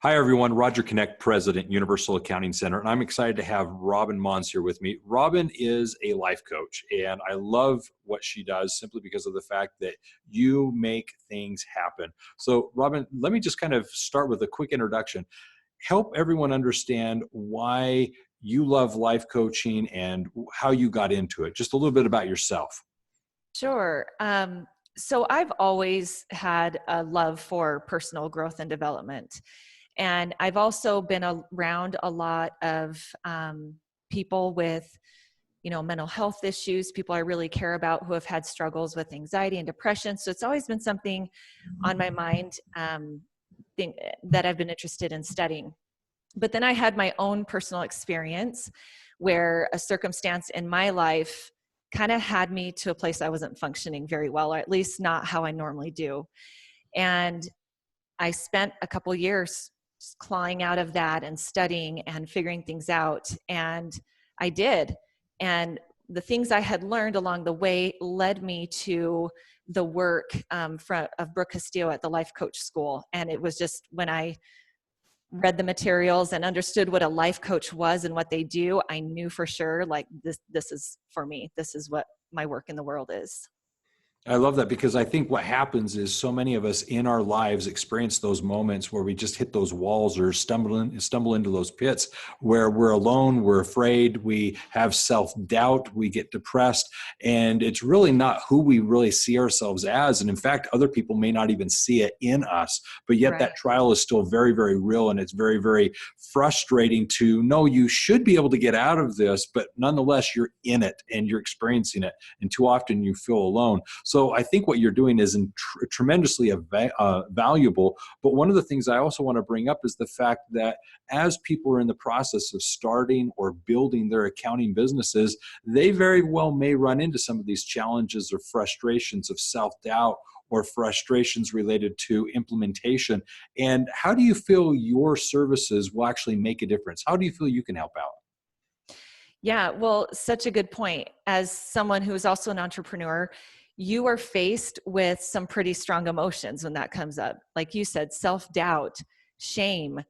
Hi, everyone. Roger Connect, President, Universal Accounting Center, and I'm excited to have Robyn Mons here with me. Robyn is a life coach, and I love what she does simply because of the fact that you make things happen. So, Robyn, let me just kind of start with a quick introduction. Help everyone understand why you love life coaching and how you got into it. Just a little bit about yourself. Sure. So I've always had a love for personal growth and development. And I've also been around a lot of people with, mental health issues, people I really care about who have had struggles with anxiety and depression. So it's always been something on my mind that I've been interested in studying. But then I had my own personal experience where a circumstance in my life kind of had me to a place I wasn't functioning very well, or at least not how I normally do. And I spent a couple years just clawing out of that and studying and figuring things out. And I did. And the things I had learned along the way led me to the work of Brooke Castillo at the Life Coach School. And it was just when I read the materials and understood what a life coach was and what they do, I knew for sure, like this is for me. This is what my work in the world is. I love that because I think what happens is so many of us in our lives experience those moments where we just hit those walls or stumble into those pits where we're alone, we're afraid, we have self-doubt, we get depressed, and it's really not who we really see ourselves as. And in fact, other people may not even see it in us, but yet that trial is still very, very real, and it's very, very frustrating to know you should be able to get out of this, but nonetheless, you're in it and you're experiencing it, and too often you feel alone. So I think what you're doing is tremendously valuable. But one of the things I also want to bring up is the fact that as people are in the process of starting or building their accounting businesses, they very well may run into some of these challenges or frustrations of self-doubt or frustrations related to implementation. And how do you feel your services will actually make a difference? How do you feel you can help out? Yeah, well, such a good point. As someone who is also an entrepreneur, you are faced with some pretty strong emotions when that comes up. Like you said, self-doubt, shame,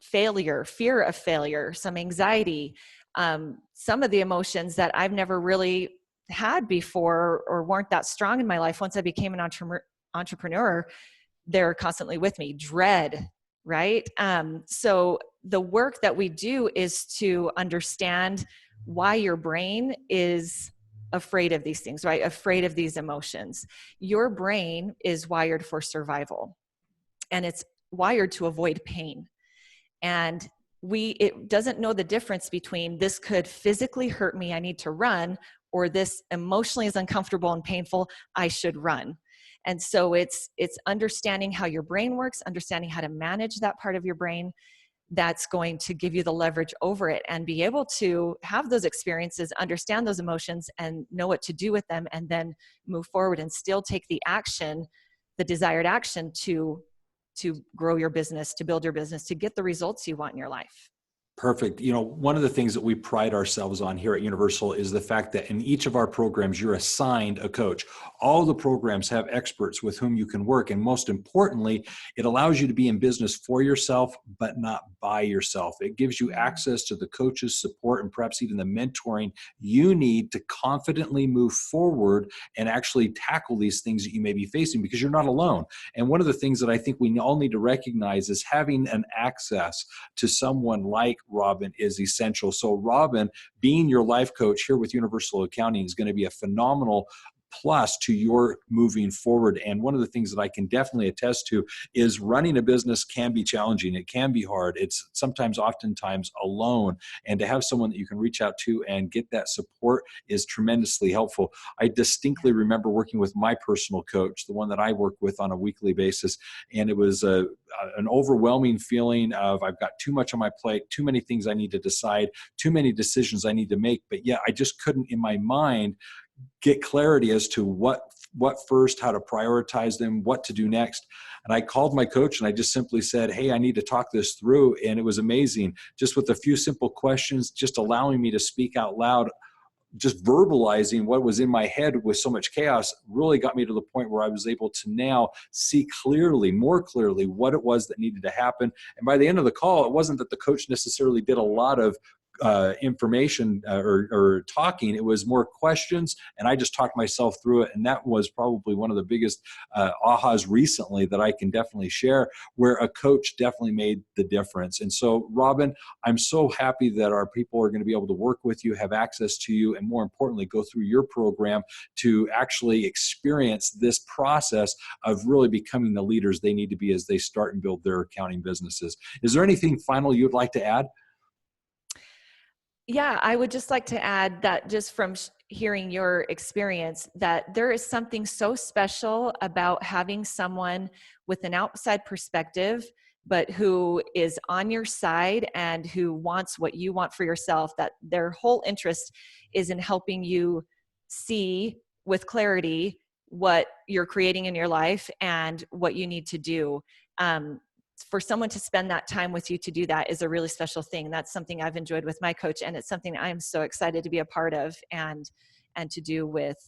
failure, fear of failure, some anxiety, some of the emotions that I've never really had before or weren't that strong in my life. Once I became an entrepreneur, they're constantly with me. Dread, right? So the work that we do is to understand why your brain is afraid of these things, right? Afraid of these emotions. Your brain is wired for survival, and it's wired to avoid pain. And it doesn't know the difference between this could physically hurt me, I need to run, or this emotionally is uncomfortable and painful, I should run. And so it's understanding how your brain works, understanding how to manage that part of your brain that's going to give you the leverage over it and be able to have those experiences, understand those emotions, and know what to do with them, and then move forward and still take the action, the desired action to grow your business, to build your business, to get the results you want in your life. Perfect. One of the things that we pride ourselves on here at Universal is the fact that in each of our programs, you're assigned a coach. All the programs have experts with whom you can work. And most importantly, it allows you to be in business for yourself, but not by yourself. It gives you access to the coaches, support, and perhaps even the mentoring you need to confidently move forward and actually tackle these things that you may be facing because you're not alone. And one of the things that I think we all need to recognize is having an access to someone like Robyn is essential. So Robyn, being your life coach here with Universal Accounting is going to be a phenomenal plus to your moving forward. And one of the things that I can definitely attest to is running a business can be challenging. It can be hard. It's sometimes, oftentimes alone. And to have someone that you can reach out to and get that support is tremendously helpful. I distinctly remember working with my personal coach, the one that I work with on a weekly basis. And it was an overwhelming feeling of I've got too much on my plate, too many things I need to decide, too many decisions I need to make. But yeah, I just couldn't in my mind get clarity as to what first, how to prioritize them, what to do next. And I called my coach and I just simply said, hey, I need to talk this through. And it was amazing. Just with a few simple questions, just allowing me to speak out loud just verbalizing what was in my head with so much chaos really got me to the point where I was able to now see clearly, more clearly, what it was that needed to happen. And by the end of the call, it wasn't that the coach necessarily did a lot of information or talking. It was more questions, and I just talked myself through it. And that was probably one of the biggest ahas recently that I can definitely share, where a coach definitely made the difference. And so, Robyn, I'm so happy that our people are going to be able to work with you, have access to you, and more importantly, go through your program to actually experience this process of really becoming the leaders they need to be as they start and build their accounting businesses. Is there anything final you'd like to add? Yeah, I would just like to add that just from hearing your experience, that there is something so special about having someone with an outside perspective, but who is on your side and who wants what you want for yourself, that their whole interest is in helping you see with clarity what you're creating in your life and what you need to do. For someone to spend that time with you to do that is a really special thing. That's something I've enjoyed with my coach, and it's something I'm so excited to be a part of and to do with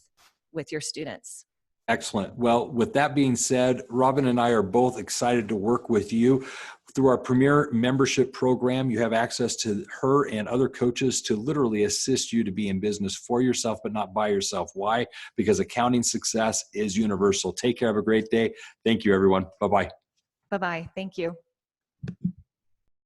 your students. Excellent. Well, with that being said, Robyn and I are both excited to work with you. Through our Premier membership program, you have access to her and other coaches to literally assist you to be in business for yourself, but not by yourself. Why? Because accounting success is universal. Take care. Have a great day. Thank you, everyone. Bye-bye. Bye-bye. Thank you.